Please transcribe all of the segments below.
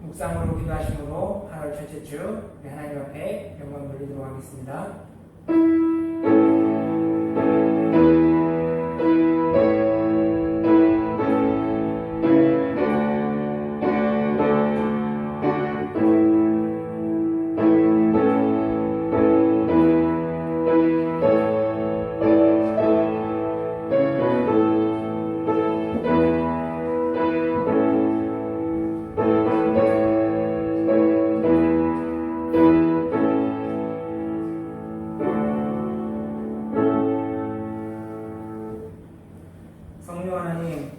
묵상으로 기도하심으로 8월 첫째 주 우리 하나님 앞에 영광 돌리도록 하겠습니다. 성령 하나님,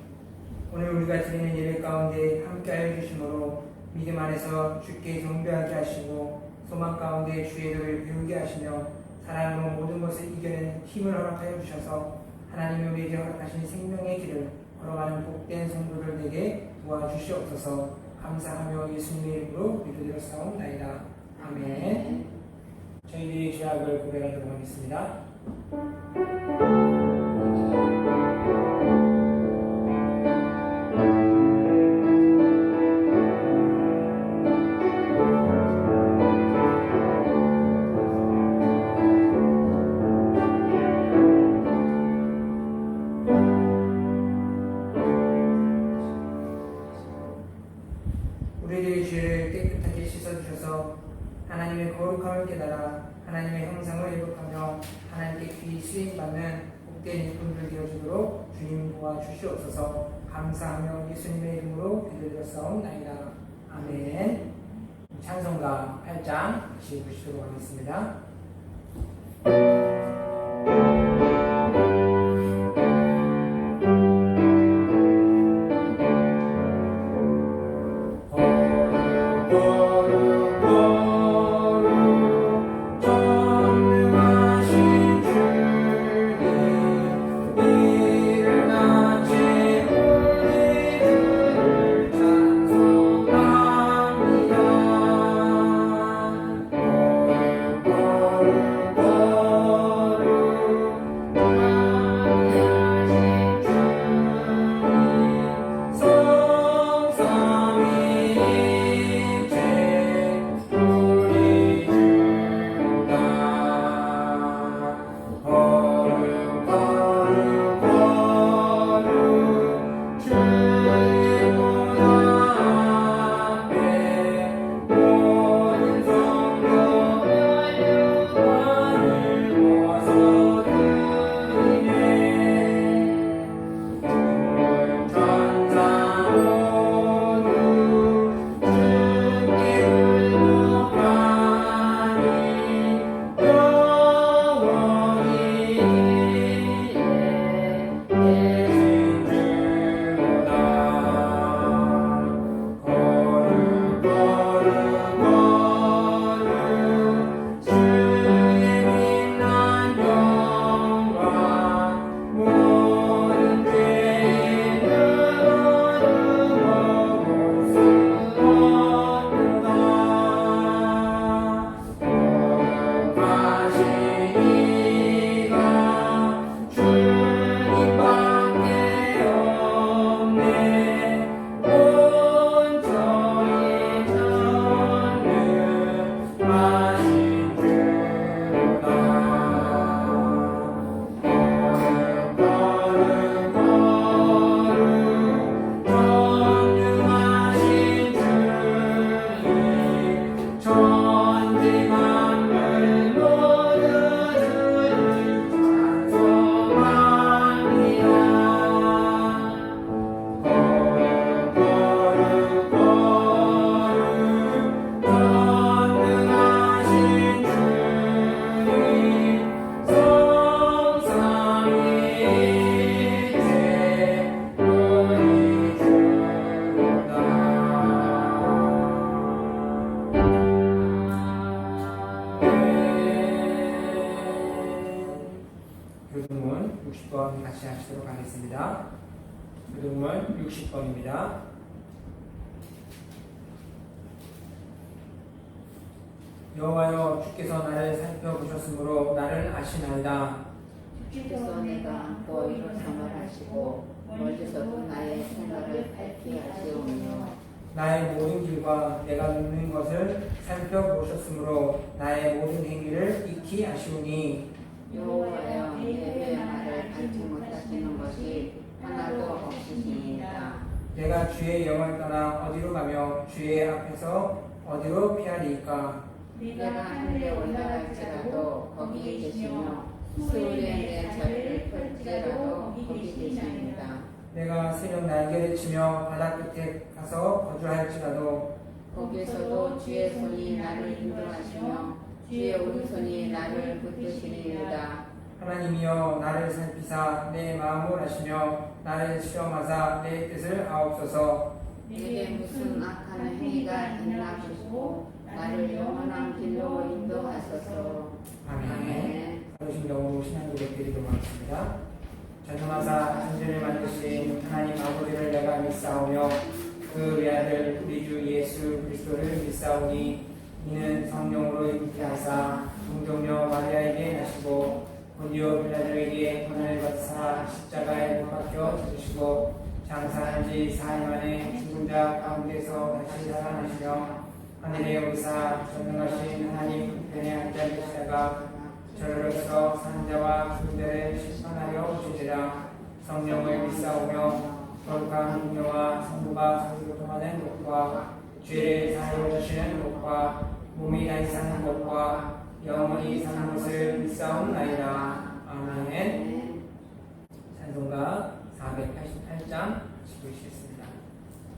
오늘 우리가 드리는 예배 가운데 함께하여 주심으로 믿음 안에서 주께 경배하게 하시고 소망 가운데 주의 이름을 배우게 하시며 사랑으로 모든 것을 이겨낸 힘을 허락하여 주셔서 하나님이 우리에게 허락하신 생명의 길을 걸어가는 복된 성도들에게 도와주시옵소서. 감사하며 예수님의 이름으로 기도드렸사옵나이다. 아멘. 저희들의 죄악을 고백하도록 하겠습니다. 우리들의 죄를 깨끗하게 씻어주셔서 하나님의 거룩함을 깨달아 하나님의 형상을 회복하며 하나님께 귀히 수임받는 복된 일꾼들 되어주도록 주님 도와주시옵소서. 감사하며 예수님의 이름으로 기도드렸사옵나이다. 아멘. 찬송가 8장 다시 보시도록 하겠습니다. 교동문 60번 같이 하시도록 하겠습니다. 교동문 60번입니다. 여호와여, 주께서 나를 살펴보셨으므로 나를 아시나이다. 주께서 내가 너희로 삼을 하시고 멀리서도 나의 생각을 밝히 하시오며 나의 모든 길과 내가 눕는 것을 살펴보셨으므로 나의 모든 행위를 익히 아시오니 여호와여 내 말을 받지 못하시는 것이 하나도 없으시니이다. 내가 주의 영을 떠나 어디로 가며 주의 앞에서 어디로 피하리이까. 내가 하늘에 올라갈지라도 거기 계시며 수월에 내 자리를 펼지라도 거기 계시니이다. 내가 새벽 날개를 치며 바다 끝에 가서 거주할지라도 거기서도 주의 손이 나를 인도하시며 주의 오른손이 나를 붙드시리이다. 하나님이여 나를 살피사 내 마음을 아시며 나를 시험하사 내 뜻을 아옵소서. 내게 무슨 악한 행위가 있나 보시고 나를 영원한 길로 인도하소서. 아멘. 하루신 영으로 신앙 고백 드리도록 하겠습니다. 전능하사 천지를 만드신 하나님 아버지를 내가 믿사오며 그 외아들 우리 주 예수 그리스도를 믿사오니 이는 성령으로 잉태하사 동정녀 마리아에게 나시고 본디오 빌라도에게 고난을 받으사 십자가에 못 박혀 죽으시고 장사한 지 4일 만에 죽은 자 가운데서 다시 살아나시며 하늘에 오르사 전능하신 하나님 우편에 앉아 계시다가 저로서 사는 자와 죽은 자를 심판하여 오시리라. 성령을 믿사오며 거룩한 공녀와 성부가 서로 통하는 것과 죄를 사하여 주시는 것과 몸이 다시 사는 것과 영원히 사는 것을 믿사옵나이다. 아멘. 찬송가 488장 읽으시겠습니다.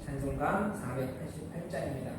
찬송가 488장입니다.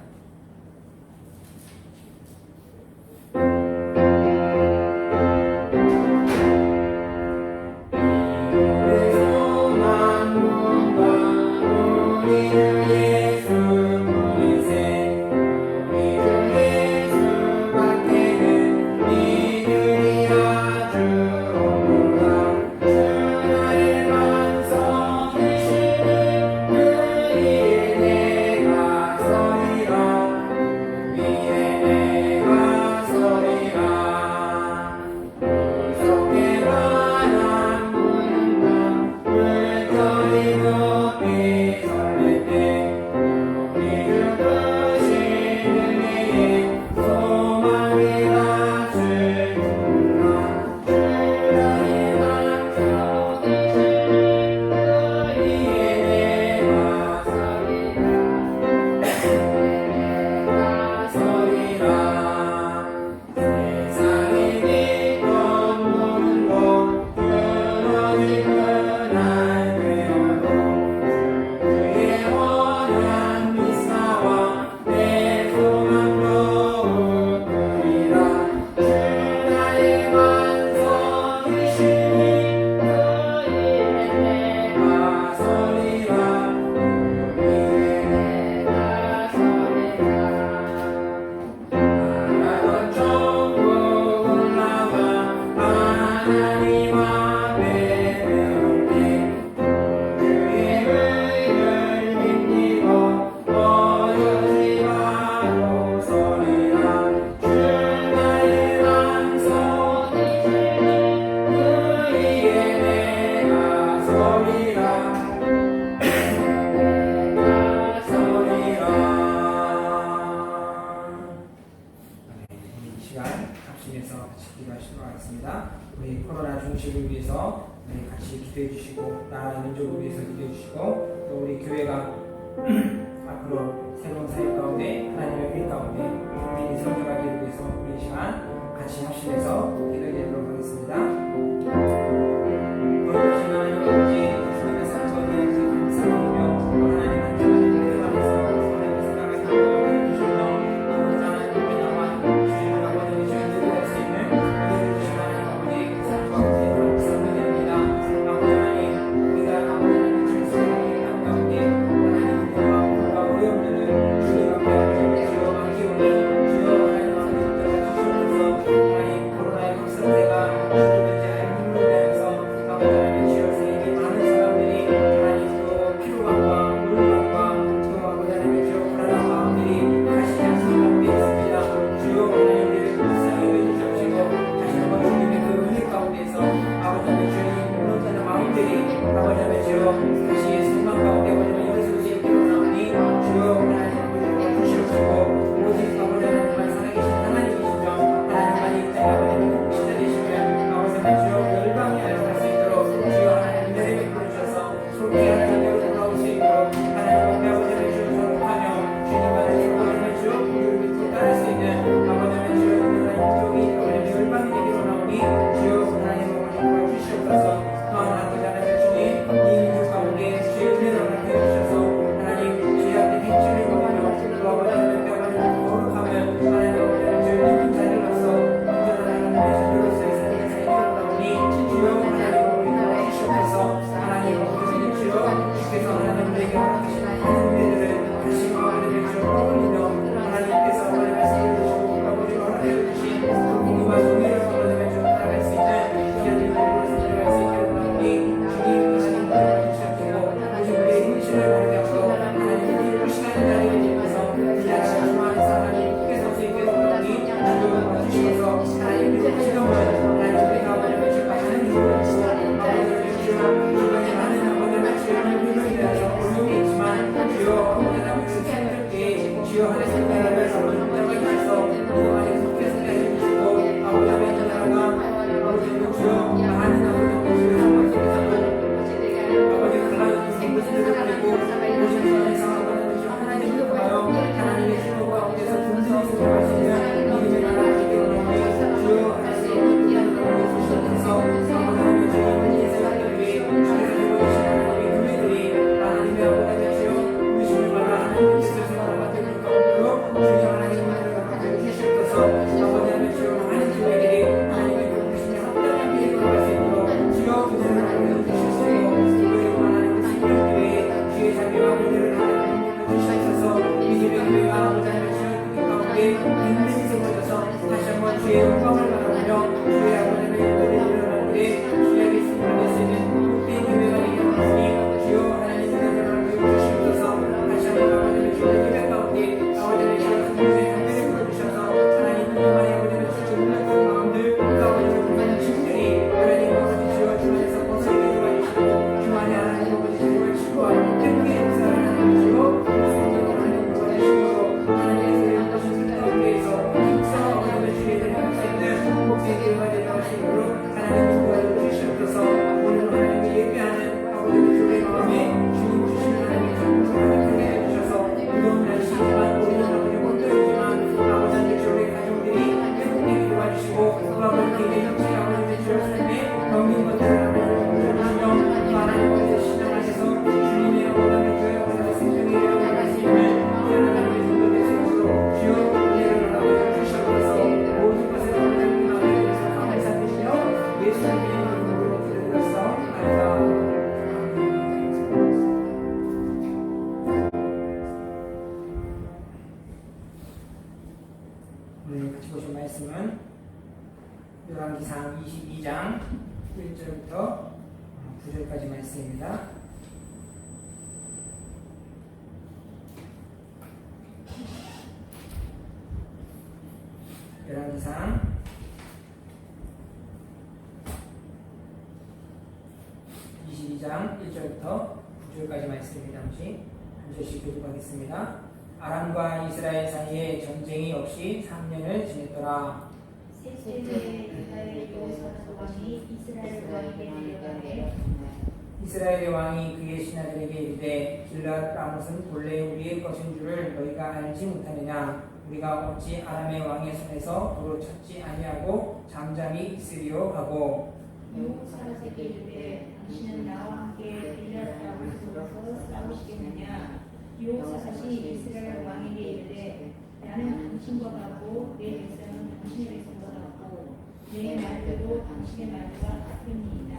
우리 코로나 중심을 위해서 같이 기도해 주시고 나라 민족을 위해서 기도해 주시고 또 우리 교회가 앞으로 새로운 사역 가운데 하나님의 일 가운데 국민이 성장하기를 위해서 우리 이 시간 같이 합심해서 기도해 드리도록 하겠습니다. 주의 영광을 바라며 주의 아버지의 인도를 일어나되 주의 예수님을 쓰는 복된 예배가 되게 하시니 주여 하나님의 은혜를 주시옵소서. 다시 한번 아버지의 주의 예배 가운데 아버지의 주의 성령의 함께를 부어주셔서 하나님 은혜만의 아버지의 주의 놀랐던 마음들 아버지의 부모님 심들이 하나님 아버지 주여 주 안에서 벗어나게 도와주시고 주 안에 하나님 아버지 주의 치유와 행복의 역사를 하나님 주여 성령을 하나님 도와주시고 하나님의 하나님 가운데에서 힘써 아버지의 주의를 향할 수 있는 복된 교회가 되게 하시므로 하나님 도와주시옵소서. 오늘 하나님의 예배하는 아버지의 주의 마음에 주님 주시는 하나님의 정보를 하게 해주셔서 무거운 날씨지만 우리는 아버지 혼자이지만 아버지의 주의 가족들이 행복되게 도와주시고 그 아버지에게 형제 아버지의 주의 삶에 넘긴 것들을 하나님 도와주시며 하나님 아버지의 신앙 안에서 주님의 아버지의 교회 아버지의 생명에 이어갈 수 있는 하나님의 종들의 생으로 주여 은혜를 아버지 주시옵소서. 모든 것을 하나님 마음에 대해서 감사드리며 예수님의 이름으로 기도드렸사옵나이다. 오늘 같이 보신 말씀은 열왕기상 22장 1절부터 9절까지 말씀입니다. 열왕기상 22장 1절부터 9절까지 말씀입니다. 한 절씩 교독하겠습니다. 아람과 이스라엘 사이에 전쟁이 없이 3년을 지냈더라. 셋째 이스라엘 여호사밧 왕이 이스라엘 왕에게 내려가되 이스라엘의 왕이 그의 신하들에게 이르되 길랏 라못은 본래 우리의 것인 줄을 너희가 알지 못하느냐. 우리가 어찌 아람의 왕의 손에서 도로 찾지 아니하고 잠잠히 있으리요 하고 여호사밧에게 이르되 당신은 나와 함께 길랏 라못으로서 싸우시겠느냐. 여호사밧이 이스라엘 왕에게 이르되 나는 당신과 같고 내 백성은 당신의 백성과 같고 내 말대로 당신의 말과 같으니이다.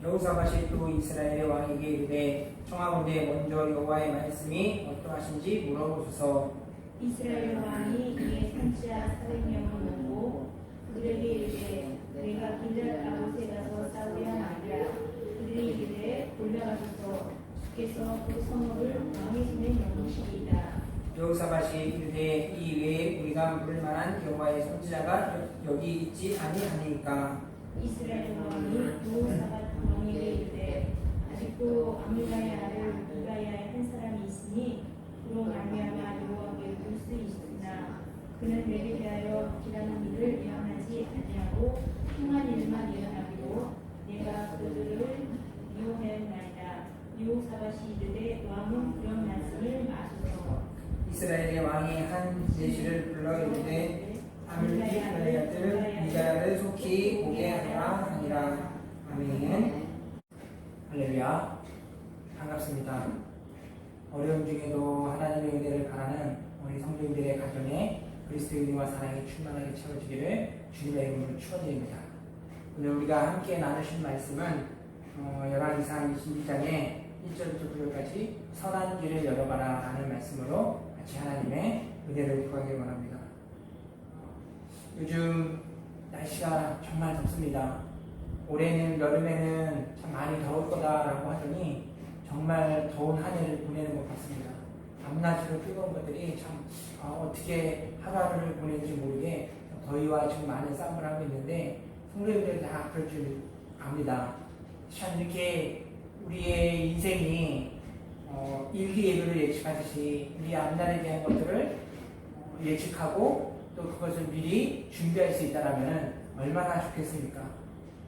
여호사밧이 또 이스라엘의 왕에게 이르되 청하건대 먼저 여호와의 말씀이 어떠하신지 물어보소서. 이스라엘 왕이 이에 선지자 400명을 모으고 그들에게 이르되 내가 길랏 라못에 가서 싸우려 하나이다. 그들이 이르되 올라가소서. 주께서 그 성읍을 왕의 손에 넘기시리이다. 여호사밧이 이르되 이 외에 우리가 물을 만한 여호와의 선지자가 여기 있지 아니하니까. 이스라엘 왕이 여호사밧 왕에게 이르되 아직도 아밀라의 아들 미가야의 한 사람이 있으니 그로 말미암아 여호와께 볼 수 있으나 그는 내게 대하여 기라는 일을 예언하지 아니하고 행한 일만 예언하기로 내가 그들을 미워하였나이다. 여호사밧이 이르되 왕은 그런 말씀을 마소서. 이스라엘의 왕이 한 내시를 불러 이르되 아밀라의 아들 미가야를 속히 오게 하라 하니라. 아멘. 할렐루야. 반갑습니다. 어려움 중에도 하나님의 은혜를 바라는 우리 성도님들의 가정에 그리스도의 은혜와 사랑이 충만하게 채워지기를 주님의 이름으로 축원드립니다. 오늘 우리가 함께 나누신 말씀은 열왕기상 22장의 1절부터 9절까지 선한 길을 열어봐라 라는 말씀으로 같이 하나님의 은혜를 구하길 원합니다. 요즘 날씨가 정말 덥습니다. 올해는 여름에는 참 많이 더울 거다라고 하더니 정말 더운 한 해를 보내는 것 같습니다. 밤낮으로 뜨거운 것들이 참 어떻게 하루하루를 보내는지 모르게 더위와 지금 많은 싸움을 하고 있는데 성도님들 다 그럴 줄 압니다. 참 이렇게 우리의 인생이 일기예보를 예측하듯이 우리 앞날에 대한 것들을 예측하고 또 그것을 미리 준비할 수 있다면 얼마나 좋겠습니까?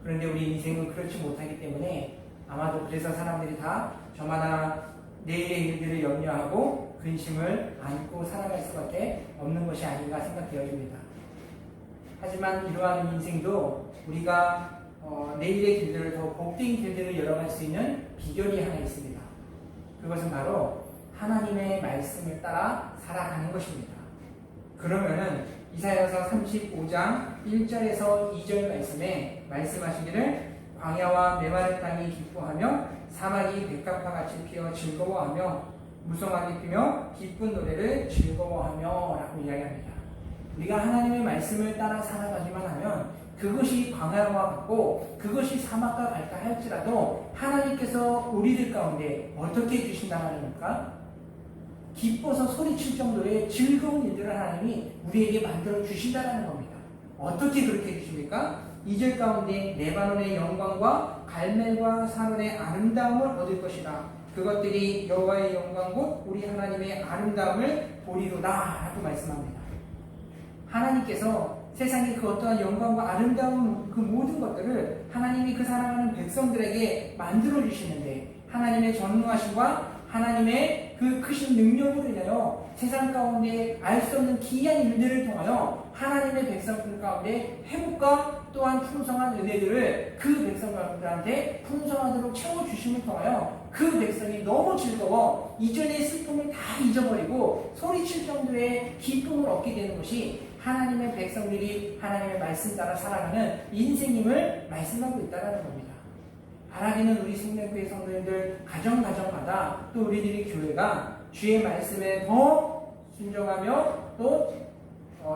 그런데 우리 인생은 그렇지 못하기 때문에 아마도 그래서 사람들이 다 저마다 내일의 일들을 염려하고 근심을 안고 살아갈 수밖에 없는 것이 아닌가 생각되어집니다. 하지만 이러한 인생도 우리가 내일의 길들을 더 복된 길들을 열어갈 수 있는 비결이 하나 있습니다. 그것은 바로 하나님의 말씀을 따라 살아가는 것입니다. 그러면은 이사야서 35장 1절에서 2절 말씀에 말씀하시기를 광야와 메마른 땅이 기뻐하며 사막이 백합화 같이 피어 즐거워하며 무성하게 피며 기쁜 노래를 즐거워하며 라고 이야기합니다. 우리가 하나님의 말씀을 따라 살아가기만 하면 그것이 광야와 같고 그것이 사막과 같다 할지라도 하나님께서 우리들 가운데 어떻게 해주신다는 겁니까? 기뻐서 소리칠 정도의 즐거운 일들을 하나님이 우리에게 만들어 주신다는 겁니다. 어떻게 그렇게 해주십니까? 2절 가운데 레바논의 영광과 갈멜과 사론의 아름다움을 얻을 것이다. 그것들이 여호와의 영광 곧 우리 하나님의 아름다움을 보리로다 라고 말씀합니다. 하나님께서 세상의 그 어떠한 영광과 아름다운 그 모든 것들을 하나님이 그 사랑하는 백성들에게 만들어 주시는데 하나님의 전능하심과 하나님의 그 크신 능력으로 인하여 세상 가운데 알 수 없는 기이한 일들을 통하여 하나님의 백성들 가운데 회복과 또한 풍성한 은혜들을 그 백성들한테 풍성하도록 채워주심을 통하여 그 백성이 너무 즐거워 이전의 슬픔을 다 잊어버리고 소리칠 정도의 기쁨을 얻게 되는 것이 하나님의 백성들이 하나님의 말씀 따라 살아가는 인생임을 말씀하고 있다는 겁니다. 바라기는 우리 생명교회 성도님들 가정마다 또 우리들이 교회가 주의 말씀에 더 순종하며 또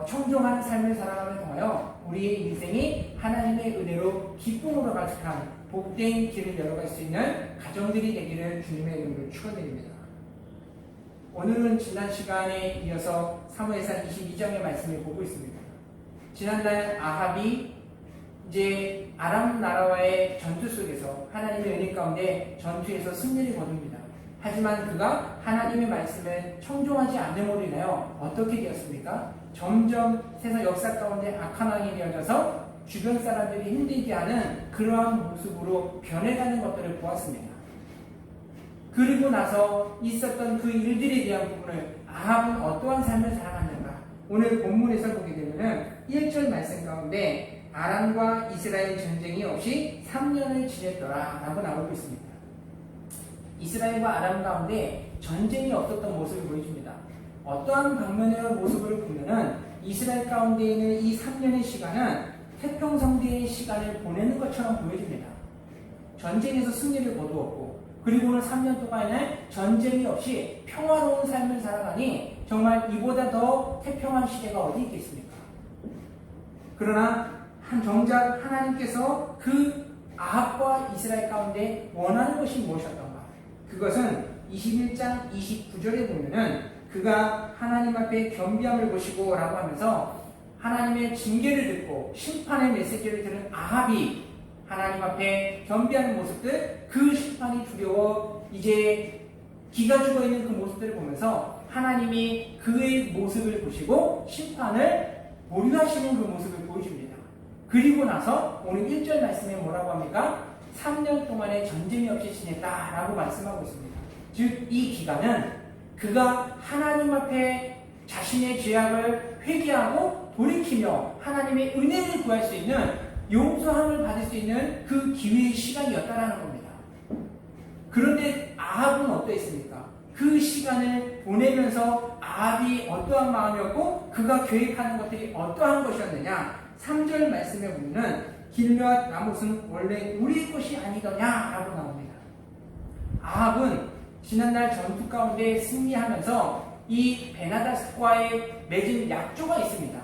청종하는 삶을 살아가며 통하여 우리의 인생이 하나님의 은혜로 기쁨으로 가득한 복된 길을 열어갈 수 있는 가정들이 되기를 주님의 이름으로 축원드립니다. 오늘은 지난 시간에 이어서 사무엘상 22장의 말씀을 보고 있습니다. 지난날 아합이 이제 아람 나라와의 전투 속에서 하나님의 은혜 가운데 전투에서 승리를 거둡니다. 하지만 그가 하나님의 말씀을 청종하지 않음으로 인하여 어떻게 되었습니까? 점점 세상 역사 가운데 악한 왕이 되어져서 주변 사람들이 힘들게 하는 그러한 모습으로 변해가는 것들을 보았습니다. 그리고 나서 있었던 그 일들에 대한 부분을 아합은 어떠한 삶을 살아갔는가? 오늘 본문에서 보게 되면 1절 말씀 가운데 아람과 이스라엘 전쟁이 없이 3년을 지냈더라 라고 나오고 있습니다. 이스라엘과 아람 가운데 전쟁이 없었던 모습을 보여줍니다. 어떠한 방면의 모습을 보면은 이스라엘 가운데 있는 이 3년의 시간은 태평성대의 시간을 보내는 것처럼 보여집니다. 전쟁에서 승리를 거두었고 그리고는 3년 동안에 전쟁이 없이 평화로운 삶을 살아가니 정말 이보다 더 태평한 시대가 어디 있겠습니까? 그러나 정작 하나님께서 그 아합과 이스라엘 가운데 원하는 것이 무엇이었던가? 그것은 21장 29절에 보면은 그가 하나님 앞에 겸비함을 보시고 라고 하면서 하나님의 징계를 듣고 심판의 메시지를 들은 아합이 하나님 앞에 겸비하는 모습들, 그 심판이 두려워 이제 기가 죽어있는 그 모습들을 보면서 하나님이 그의 모습을 보시고 심판을 보류하시는 그 모습을 보여줍니다. 그리고 나서 오늘 1절 말씀에 뭐라고 합니까? 3년 동안의 전쟁이 없이 지냈다라고 말씀하고 있습니다. 즉 이 기간은 그가 하나님 앞에 자신의 죄악을 회개하고 돌이키며 하나님의 은혜를 구할 수 있는 용서함을 받을 수 있는 그 기회의 시간이었다라는 겁니다. 그런데 아합은 어떠했습니까? 그 시간을 보내면서 아합이 어떠한 마음이었고 그가 계획하는 것들이 어떠한 것이었느냐? 3절 말씀에 보면 길르앗 라못은 원래 우리 것이 아니더냐라고 나옵니다. 아합은 지난날 전투 가운데 승리하면서 이 베나다스과의 맺은 약조가 있습니다.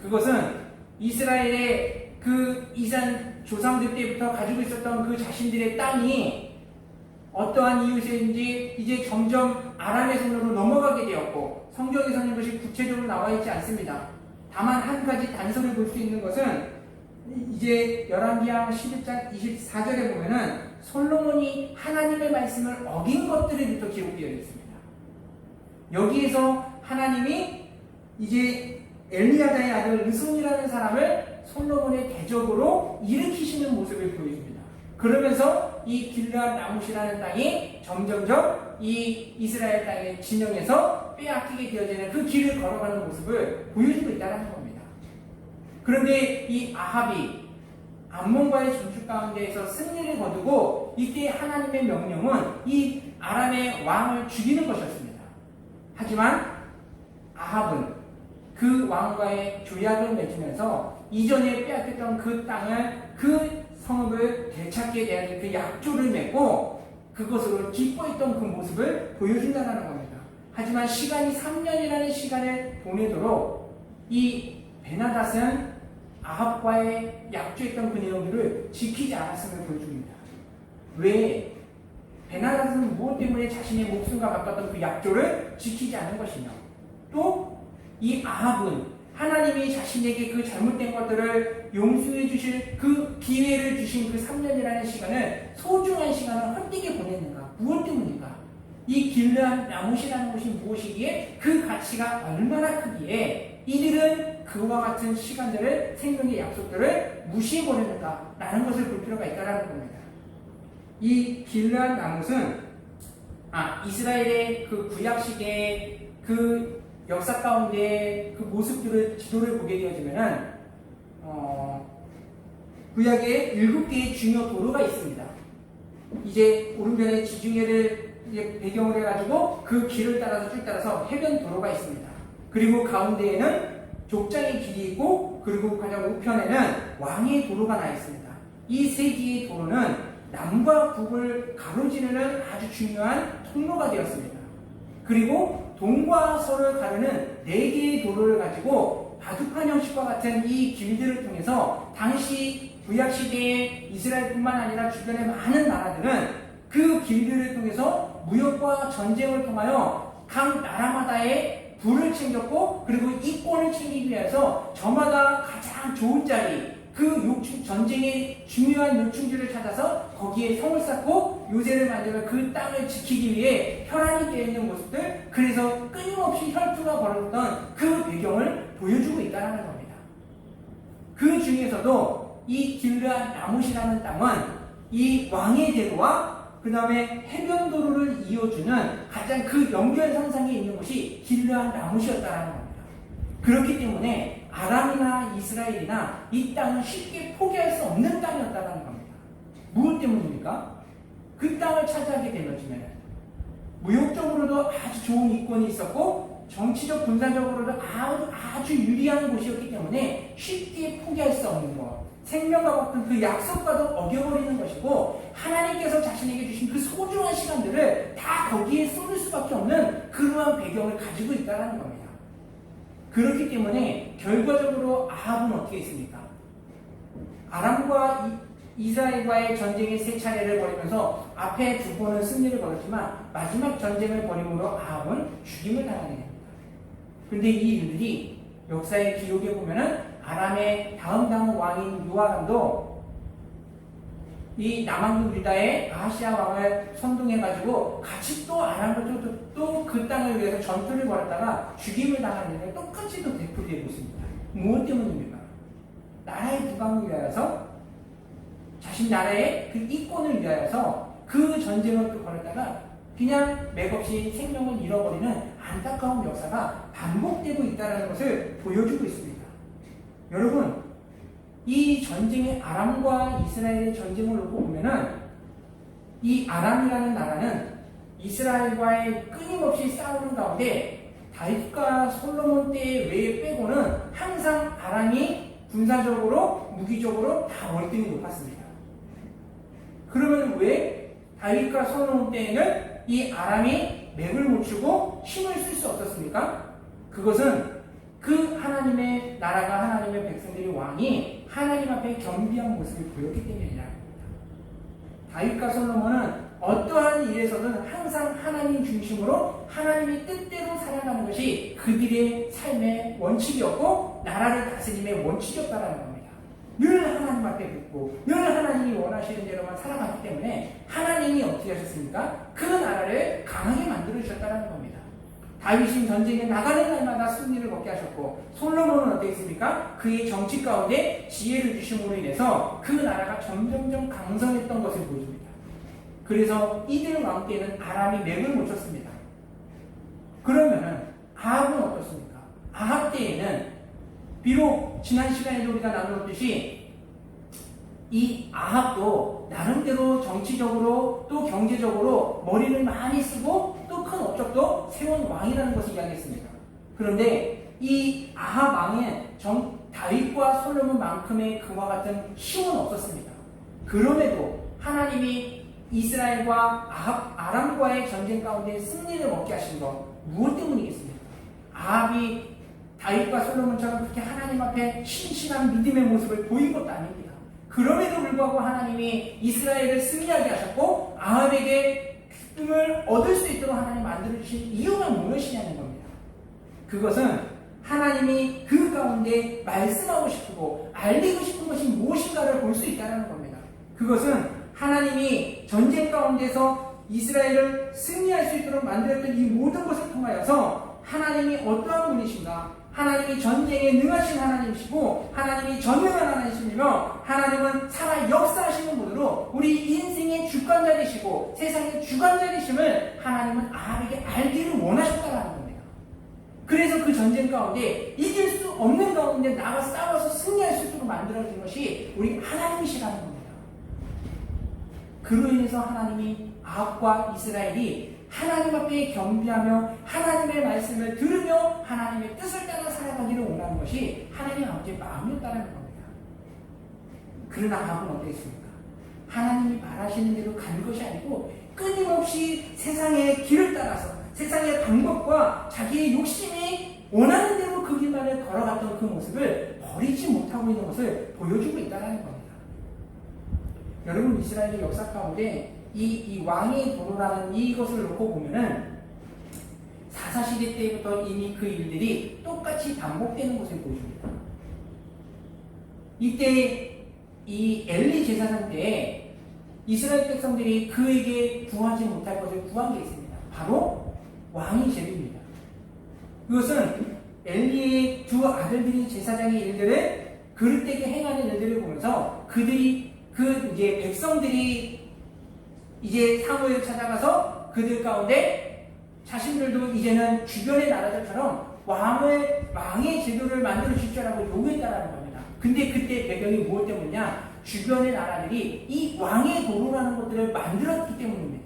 그것은 이스라엘의 그 이산 조상들 때부터 가지고 있었던 그 자신들의 땅이 어떠한 이유에서인지 이제 점점 아람의 손으로 넘어가게 되었고 성경에서는 이것이 구체적으로 나와 있지 않습니다. 다만 한 가지 단서를 볼 수 있는 것은 이제 열왕기하 11장 24절에 보면은 솔로몬이 하나님의 말씀을 어긴 것들에부터 기록되어 있습니다. 여기에서 하나님이 이제 엘리야다의 아들 르손이라는 사람을 솔로몬의 대적으로 일으키시는 모습을 보여줍니다. 그러면서 이 길르앗 라못이라는 땅이 점점점 이 이스라엘 땅의 진영에서 빼앗기게 되어지는 그 길을 걸어가는 모습을 보여주고 있다는 겁니다. 그런데 이 아합이 암몬과의 전투 가운데에서 승리를 거두고 이때 하나님의 명령은 이 아람의 왕을 죽이는 것이었습니다. 하지만 아합은 그 왕과의 조약을 맺으면서 이전에 빼앗겼던 그 땅을 그 성읍을 되찾게 대한 그 약조를 맺고 그것으로 기뻐했던 그 모습을 보여준다는 겁니다. 하지만 시간이 3년이라는 시간을 보내도록 이 베나닷은 아합과의 약조했던 그 내용들을 지키지 않았음을 보여줍니다. 왜? 베나닷은 무엇 때문에 자신의 목숨과 가깝던 그 약조를 지키지 않은 것이며, 또 이 아합은 하나님이 자신에게 그 잘못된 것들을 용서해 주실 그 기회를 주신 그 3년이라는 시간을, 소중한 시간을 헛되게 보냈는가? 무엇 때문인가? 이 길르앗 라못이라는 것이 무엇이기에, 그 가치가 얼마나 크기에 이들은 그와 같은 시간들을, 생명의 약속들을 무시해버렸는가? 라는 것을 볼 필요가 있다는 겁니다. 이 길르앗 라못은 이스라엘의 그 구약 시대의 그 역사 가운데 그 모습들을, 지도를 보게 되어지면은 구약에 7개의 중요 도로가 있습니다. 이제 오른편에 지중해를 이제 배경으로 해가지고 그 길을 따라서 쭉 따라서 해변 도로가 있습니다. 그리고 가운데에는 족장의 길이 있고, 그리고 가장 우편에는 왕의 도로가 나 있습니다. 이 세 개의 도로는 남과 북을 가로지르는 아주 중요한 통로가 되었습니다. 그리고 동과 서를 가르는 4개의 도로를 가지고 바둑판 형식과 같은 이 길들을 통해서 당시 구약시대의 이스라엘뿐만 아니라 주변의 많은 나라들은 그 길들을 통해서 무역과 전쟁을 통하여 각 나라마다의 부를 챙겼고, 그리고 이권을 챙기기 위해서 저마다 가장 좋은 자리, 그 전쟁의 중요한 요충지를 찾아서 거기에 성을 쌓고 요새를 만들어 그 땅을 지키기 위해 혈안이 되어 있는 모습들, 그래서 끊임없이 혈투가 벌어졌던 그 배경을 보여주고 있다는 겁니다. 그 중에서도 이 길르앗 라못이라는 땅은 이 왕의 대로와 그 다음에 해변도로를 이어주는 가장 그 연결선상에 있는 곳이 길르앗 라못이었다는 겁니다. 그렇기 때문에 아람이나 이스라엘이나 이 땅은 쉽게 포기할 수 없는 땅이었다는 겁니다. 무엇 때문입니까? 그 땅을 차지하게 되면 무역적으로도 아주 좋은 이권이 있었고, 정치적 군사적으로도 아주 유리한 곳이었기 때문에 쉽게 포기할 수 없는 것, 생명과 같은 그 약속과도 어겨버리는 것이고, 하나님께서 자신에게 주신 그 소중한 시간들을 다 거기에 쏟을 수밖에 없는 그러한 배경을 가지고 있다는 겁니다. 그렇기 때문에 결과적으로 아합은 어떻게 했습니까? 아람과 이스라엘과의 전쟁의 3차례를 벌이면서 앞에 2번은 승리를 거뒀지만 마지막 전쟁을 벌임으로 아합은 죽임을 당하게 됩니다. 그런데 이 일들이 역사의 기록에 보면은 아람의 다음 왕인 요아람도 이 남왕국 유다의 아하시아 왕을 선동해가지고 같이 또 아람과 또 그 땅을 위해서 전투를 벌였다가 죽임을 당하는데 똑같이 또 되풀이되고 있습니다. 무엇 때문입니까? 나라의 부강을 위하여서, 자신 나라의 그 이권을 위하여서 그 전쟁을 또 벌였다가 그냥 맥없이 생명을 잃어버리는 안타까운 역사가 반복되고 있다는 것을 보여주고 있습니다. 여러분, 이 전쟁의 아람과 이스라엘의 전쟁을 놓고 보면은 이 아람이라는 나라는 이스라엘과의 끊임없이 싸우는 가운데 다윗과 솔로몬 때 외에 빼고는 항상 아람이 군사적으로, 무기적으로 다 월등히 높았습니다. 그러면 왜 다윗과 솔로몬 때에는 이 아람이 맥을 못 추고 힘을 쓸 수 없었습니까? 그것은 그 하나님의 나라가, 하나님의 백성들이, 왕이 하나님 앞에 겸비한 모습을 보였기 때문이라는 겁니다. 다윗과 솔로몬은 어떠한 일에서든 항상 하나님 중심으로 하나님의 뜻대로 살아가는 것이 그들의 삶의 원칙이었고, 나라를 다스림의 원칙이었다는 겁니다. 늘 하나님 앞에 붙고 늘 하나님이 원하시는 대로만 살아갔기 때문에 하나님이 어떻게 하셨습니까? 그 나라를 강하게 만들어 주셨다는 겁니다. 다윗이 전쟁에 나가는 날마다 승리를 거게 하셨고, 솔로몬은 어떻게 했습니까? 그의 정치 가운데 지혜를 주심으로 인해서 그 나라가 점점점 강성했던 것을 보여줍니다. 그래서 이들 왕 때는 아람이 맥을 못 쳤습니다. 그러면은 아합은 어떻습니까? 아합 때에는 비록 지난 시간에도 우리가 나누었듯이 이 아합도 나름대로 정치적으로 또 경제적으로 머리를 많이 쓰고 또 큰 업적도 세운 왕이라는 것을 이야기했습니다. 그런데 이 아합 왕의 다윗과 솔로몬만큼의 그와 같은 힘은 없었습니다. 그럼에도 하나님이 이스라엘과 아람과의 전쟁 가운데 승리를 얻게 하신 것, 무엇 때문이겠습니까? 아합이 다윗과 솔로몬처럼 그렇게 하나님 앞에 신실한 믿음의 모습을 보인 것도 아닙니다. 그럼에도 불구하고 하나님이 이스라엘을 승리하게 하셨고 아합에게 기쁨을 얻을 수 있도록 하나님 만들어주신 이유가 무엇이냐는 겁니다. 그것은 하나님이 그 가운데 말씀하고 싶고 알리고 싶은 것이 무엇인가를 볼 수 있다는 겁니다. 그것은 하나님이 전쟁 가운데서 이스라엘을 승리할 수 있도록 만들었던 이 모든 것을 통하여서 하나님이 어떠한 분이신가, 하나님이 전쟁에 능하신 하나님이시고 하나님이 전능한 하나님이시며 하나님은 살아 역사하시는 분으로 우리 인생의 주관자 되시고 세상의 주관자 되심을 하나님은 아합에게 알기를 원하셨다는 겁니다. 그래서 그 전쟁 가운데 이길 수 없는 가운데 나가 싸워서 승리할 수 있도록 만들어진 것이 우리 하나님이시라는 겁니다. 그로 인해서 하나님이 아합과 이스라엘이 하나님 앞에 겸비하며 하나님의 말씀을 들으며 하나님의 뜻을 따라 살아가기를 원하는 것이 하나님 아버지의 마음이었다는 겁니다. 그러나 아합은 어땠습니까? 하나님이 바라시는 대로 간 것이 아니고 끊임없이 세상의 길을 따라서 세상의 방법과 자기의 욕심이 원하는 대로 그 길만을 걸어갔던 그 모습을 버리지 못하고 있는 것을 보여주고 있다는 겁니다. 여러분, 이스라엘의 역사 가운데 이 왕의 도로라는 이것을 놓고 보면은 사사시대 때부터 이미 그 일들이 똑같이 반복되는 것을 보여줍니다. 이때 이 엘리 제사장 때 이스라엘 백성들이 그에게 구하지 못할 것을 구한 게 있습니다. 바로 왕의 제비입니다. 그것은 엘리의 두 아들들이 제사장의 일들을 그릇되게 행하는 일들을 보면서 그들이 이제 백성들이 이제 사무엘을 찾아가서 그들 가운데 자신들도 이제는 주변의 나라들처럼 왕의 제도를 만들어 주시라고 요구했다라는 겁니다. 근데 그때 배경이 무엇 때문이냐? 주변의 나라들이 이 왕의 도로라는 것들을 만들었기 때문입니다.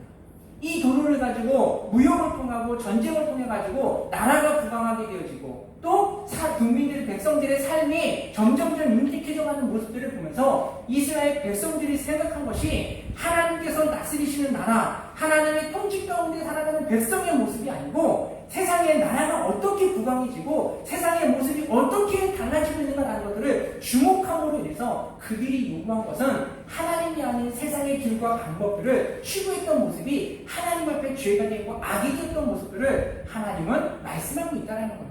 이 도로를 가지고 무역을 통하고 전쟁을 통해 가지고 나라가 부강하게 되어지고 또 국민들의 백성들의 삶이 점점점 윤택해져가는 모습들을 보면서 이스라엘 백성들이 생각한 것이 하나님께서 다스리시는 나라, 하나님의 통치 가운데 살아가는 백성의 모습이 아니고 세상의 나라가 어떻게 부강해지고 세상의 모습이 어떻게 달라지고 있는가라는 것들을 주목함으로 인해서 그들이 요구한 것은 하나님이 아닌 세상의 길과 방법들을 추구했던 모습이 하나님 앞에 죄가 되고 악이 됐던 모습들을 하나님은 말씀하고 있다는 겁니다.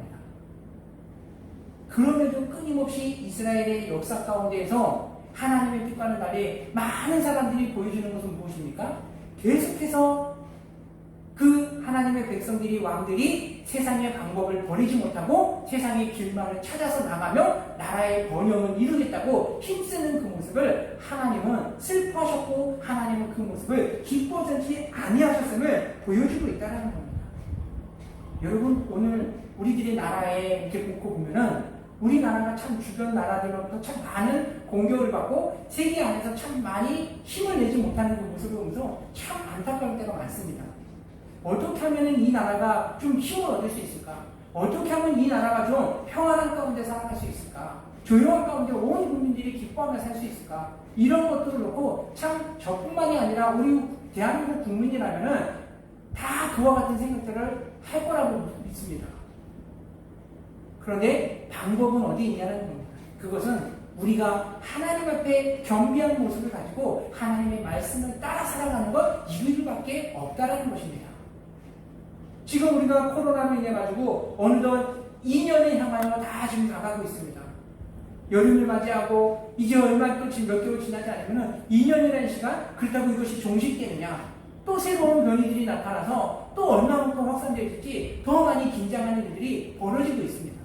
그럼에도 끊임없이 이스라엘의 역사 가운데에서 하나님의 뜻과는 달리 많은 사람들이 보여주는 것은 무엇입니까? 계속해서 그 하나님의 백성들이 왕들이 세상의 방법을 버리지 못하고 세상의 길만을 찾아서 나가며 나라의 번영을 이루겠다고 힘쓰는 그 모습을 하나님은 슬퍼하셨고 하나님은 그 모습을 기뻐하지 아니하셨음을 보여주고 있다는 겁니다. 여러분, 오늘 우리들의 나라에 이렇게 놓고 보면은 우리나라가 참 주변 나라들로부터 참 많은 공격을 받고 세계 안에서 참 많이 힘을 내지 못하는 그 모습을 보면서 참 안타까울 때가 많습니다. 어떻게 하면 이 나라가 좀 힘을 얻을 수 있을까? 어떻게 하면 이 나라가 좀 평안한 가운데 살아갈 수 있을까? 조용한 가운데 온 국민들이 기뻐하며 살 수 있을까? 이런 것들을 놓고 참 저뿐만이 아니라 우리 대한민국 국민이라면은 다 그와 같은 생각들을 할 거라고 믿습니다. 그런데 방법은 어디 있냐는 겁니다. 그것은 우리가 하나님 앞에 겸비한 모습을 가지고 하나님의 말씀을 따라 살아가는 것 이것밖에 없다라는 것입니다. 지금 우리가 코로나로 인해 가지고 어느덧 2년을 향하여 다 지금 나가고 있습니다. 여름을 맞이하고 이제 얼마 또 지금 몇 개월 지나지 않으면 2년이라는 시간, 그렇다고 이것이 종식되느냐? 또 새로운 변이들이 나타나서 또 얼마만큼 확산되어질지 더 많이 긴장하는 일들이 벌어지고 있습니다.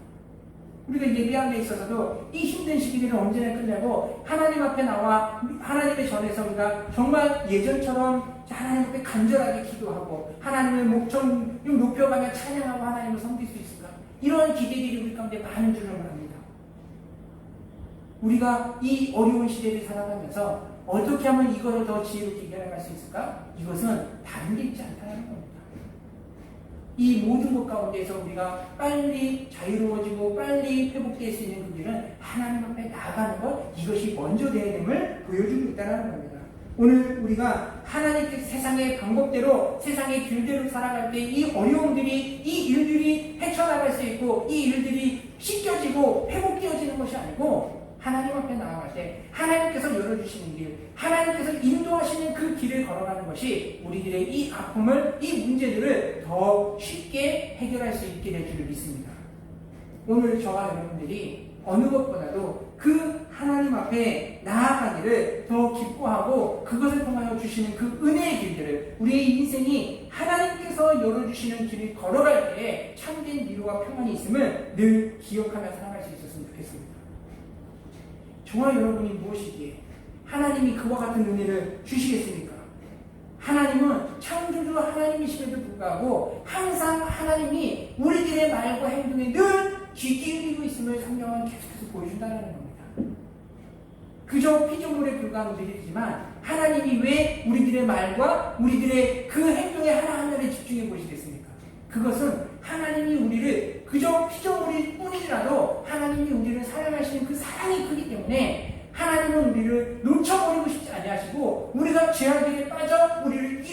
우리가 예배하는 데 있어서도 이 힘든 시기를 언제나 끝내고 하나님 앞에 나와 하나님의 전에서 우리가 정말 예전처럼 하나님 앞에 간절하게 기도하고 하나님의 목청 높여가며 찬양하고 하나님을 섬길 수 있을까? 이러한 기대들이 우리 가운데 많은 줄을 압니다. 우리가 이 어려운 시대를 살아가면서 어떻게 하면 이거를 더 지혜롭게 이겨나갈 수 있을까? 이것은 다른 게 있지 않다는 겁니다. 이 모든 것 가운데서 우리가 빨리 자유로워지고 빨리 회복될 수 있는 그 길은 하나님 앞에 나아가는 것, 이것이 먼저 되어야 됨을 보여주고 있다는 겁니다. 오늘 우리가 하나님께서 세상의 방법대로 세상의 길대로 살아갈 때 이 어려움들이, 이 일들이 헤쳐나갈 수 있고 이 일들이 쉽게 것이 아니고 하나님 앞에 나아갈 때 하나님께서 열어주시는 길, 하나님께서 인도하시는 그 길을 걸어가는 것이 우리들의 이 아픔을, 이 문제들을 더 쉽게 해결할 수 있게 될 줄을 믿습니다. 오늘 저와 여러분들이 어느 것보다도 그 하나님 앞에 나아가기를 더 기뻐하고 그것을 통하여 주시는 그 은혜의 길들을, 우리의 인생이 하나님께서 열어주시는 길을 걸어갈 때에 참된 위로와 평안이 있음을 늘 기억하며 살아갈 수 있었으면 좋겠습니다. 저와 여러분이 무엇이기에 하나님이 그와 같은 은혜를 주시겠습니까? 하나님은 창조주 하나님이심에도 불구하고 항상 하나님이 우리들의 말과 행동에 늘 귀 기울이고 있음을 성경은 계속해서 보여준다는 겁니다. 그저 피조물에 불과한 우리들이지만 하나님이 왜 우리들의 말과 우리들의 그 행동에 하나하나를 집중해 보시겠습니까? 그것은 하나님이 우리를 그저 피조물일 뿐이라도 하나님이 우리를 사랑하시는 그 사랑이 크기 때문에 하나님은 우리를 놓쳐버리고 싶지 아니하시고 우리가 죄악에 빠져 우리를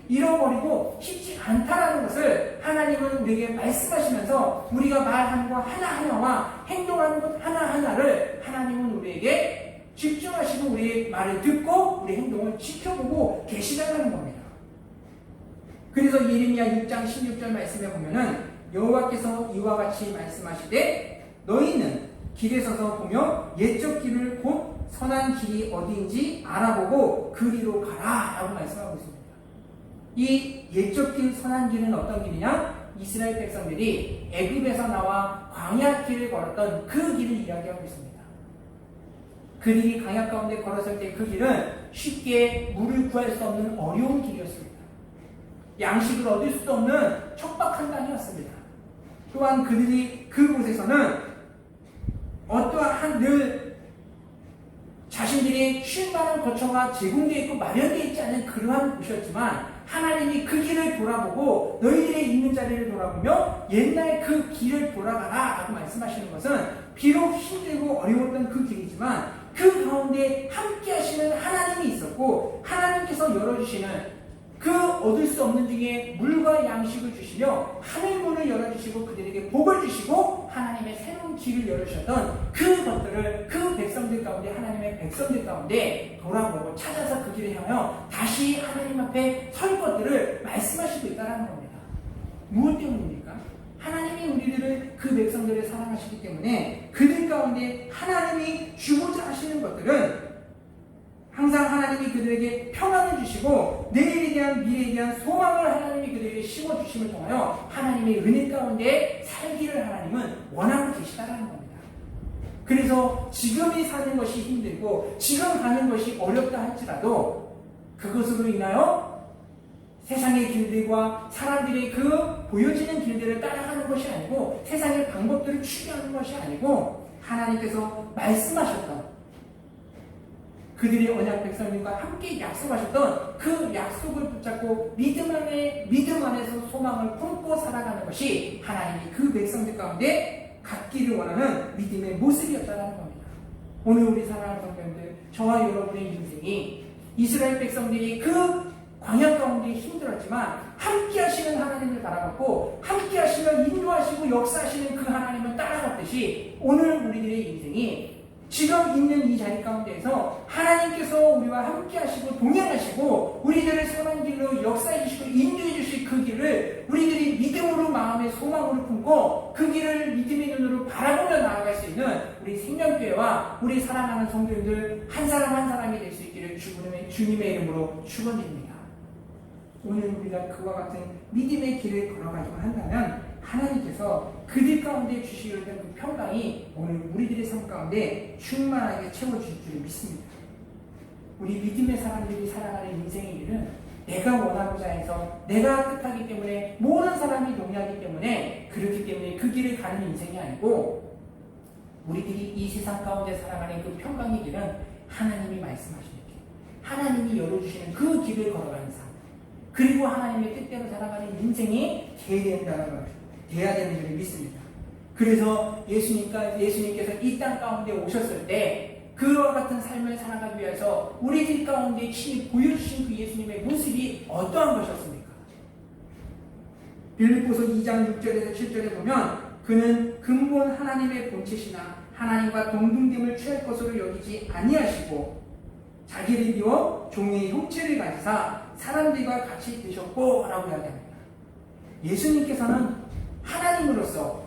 잃어버리고 싶지 않다라는 것을 하나님은 우리에게 말씀하시면서 우리가 말하는 것 하나하나와 행동하는 것 하나하나를 하나님은 우리에게 집중하시고 우리의 말을 듣고 우리 행동을 지켜보고 계시다는 겁니다. 그래서 예레미야 6장 16절 말씀에 보면은 여호와께서 이와 같이 말씀하시되 너희는 길에 서서 보며 옛적 길을 곧 선한 길이 어디인지 알아보고 그리로 가라 라고 말씀하고 있습니다. 이 옛적 길, 선한 길은 어떤 길이냐? 이스라엘 백성들이 애굽에서 나와 광야 길을 걸었던 그 길을 이야기하고 있습니다. 그들이 광야 가운데 걸었을 때 그 길은 쉽게 물을 구할 수 없는 어려운 길이었습니다. 양식을 얻을 수도 없는 척박한 땅이었습니다. 또한 그들이 그곳에서는 어떠한 늘 자신들의 쉴 만한 거처가 제공되어 있고 마련되어 있지 않은 그러한 곳이었지만 하나님이 그 길을 돌아보고 너희들의 있는 자리를 돌아보며 옛날 그 길을 돌아가라 라고 말씀하시는 것은 비록 힘들고 어려웠던 그 길이지만 그 가운데 함께 하시는 하나님이 있었고 하나님께서 열어주시는 그 얻을 수 없는 중에 물과 양식을 주시며 하늘문을 열어주시고 그들에게 복을 주시고 하나님의 새로운 길을 열어주셨던 그것들을 그 백성들 가운데 하나님의 백성들 가운데 돌아보고 찾아서 그 길을 향하여 다시 하나님 앞에 설 것들을 말씀하시고 있다는 겁니다. 무엇 때문입니까? 하나님이 우리들을 그 백성들을 사랑하시기 때문에 그들 가운데 하나님이 주고자 하시는 것들은 항상 하나님이 그들에게 평안을 주시고 내일에 대한 미래에 대한 소망을 하나님이 그들에게 심어주심을 통하여 하나님의 은혜 가운데 살기를 하나님은 원하고 계시다는 겁니다. 그래서 지금이 사는 것이 힘들고 지금 가는 것이 어렵다 할지라도 그것으로 인하여 세상의 길들과 사람들의 그 보여지는 길들을 따라가는 것이 아니고 세상의 방법들을 추구하는 것이 아니고 하나님께서 말씀하셨던 그들이 언약 백성들과 함께 약속하셨던 그 약속을 붙잡고 믿음 안에서 소망을 품고 살아가는 것이 하나님이 그 백성들 가운데 갖기를 원하는 믿음의 모습이었다는 겁니다. 오늘 우리 사랑하는 성도님들, 저와 여러분의 인생이 이스라엘 백성들이 그 광야 가운데 힘들었지만 함께 하시는 하나님을 바라봤고 함께 하시며 인도하시고 역사하시는 그 하나님을 따라갔듯이 오늘 우리들의 인생이 지금 있는 이 자리 가운데에서 하나님께서 우리와 함께 하시고 동행하시고 우리들을 선한 길로 역사해 주시고 인도해 주실 그 길을 우리들이 믿음으로 마음의 소망으로 품고 그 길을 믿음의 눈으로 바라보며 나아갈 수 있는 우리 생명교회와 우리 사랑하는 성도님들 한 사람 한 사람이 될 수 있기를 주님의 이름으로 축원드립니다. 오늘 우리가 그와 같은 믿음의 길을 걸어가기만 한다면 하나님께서 그들 가운데 주시려 했던 그 평강이 오늘 우리들의 삶 가운데 충만하게 채워주실 줄 믿습니다. 우리 믿음의 사람들이 살아가는 인생의 길은 내가 원하고자 해서 내가 뜻하기 때문에 모든 사람이 동의하기 때문에 그렇기 때문에 그 길을 가는 인생이 아니고 우리들이 이 세상 가운데 살아가는 그 평강의 길은 하나님이 말씀하시는 길, 하나님이 열어주시는 그 길을 걸어가는 삶, 그리고 하나님의 뜻대로 살아가는 인생이 돼야 되는 줄을 믿습니다. 그래서 예수님께서 이 땅 가운데 오셨을 때 그와 같은 삶을 살아가기 위해서 우리들 가운데 친히 보여주신 그 예수님의 모습이 어떠한 것이었습니까? 빌립보서 2장 6절에서 7절에 보면 그는 근본 하나님의 본체시나 하나님과 동등됨을 취할 것으로 여기지 아니하시고 자기를 비워 종의 형체를 가지사 사람들과 같이 되셨고 라고 이야기합니다. 예수님께서는 하나님으로서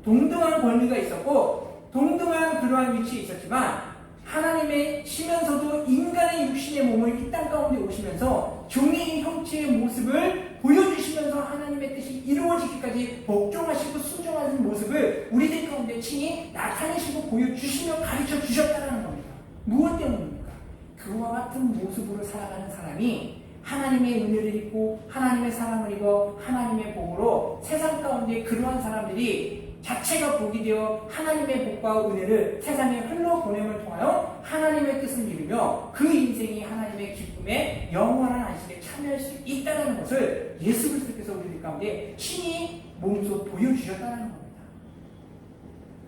동등한 권리가 있었고 동등한 그러한 위치에 있었지만 하나님의 시면서도 인간의 육신의 몸을 이 땅 가운데 오시면서 종의 형체의 모습을 보여주시면서 하나님의 뜻이 이루어지기까지 복종하시고 순종하는 모습을 우리들 가운데 친히 나타내시고 보여주시며 가르쳐 주셨다는 겁니다. 무엇 때문입니까? 그와 같은 모습으로 살아가는 사람이 하나님의 은혜를 입고 하나님의 사랑을 입어 하나님의 복으로 세상 가운데 그러한 사람들이 자체가 복이 되어 하나님의 복과 은혜를 세상에 흘러보냄을 통하여 하나님의 뜻을 이루며 그 인생이 하나님의 기쁨에 영원한 안식에 참여할 수 있다는 것을 예수 그리스도께서 우리들 가운데 친히 몸소 보여주셨다는 겁니다.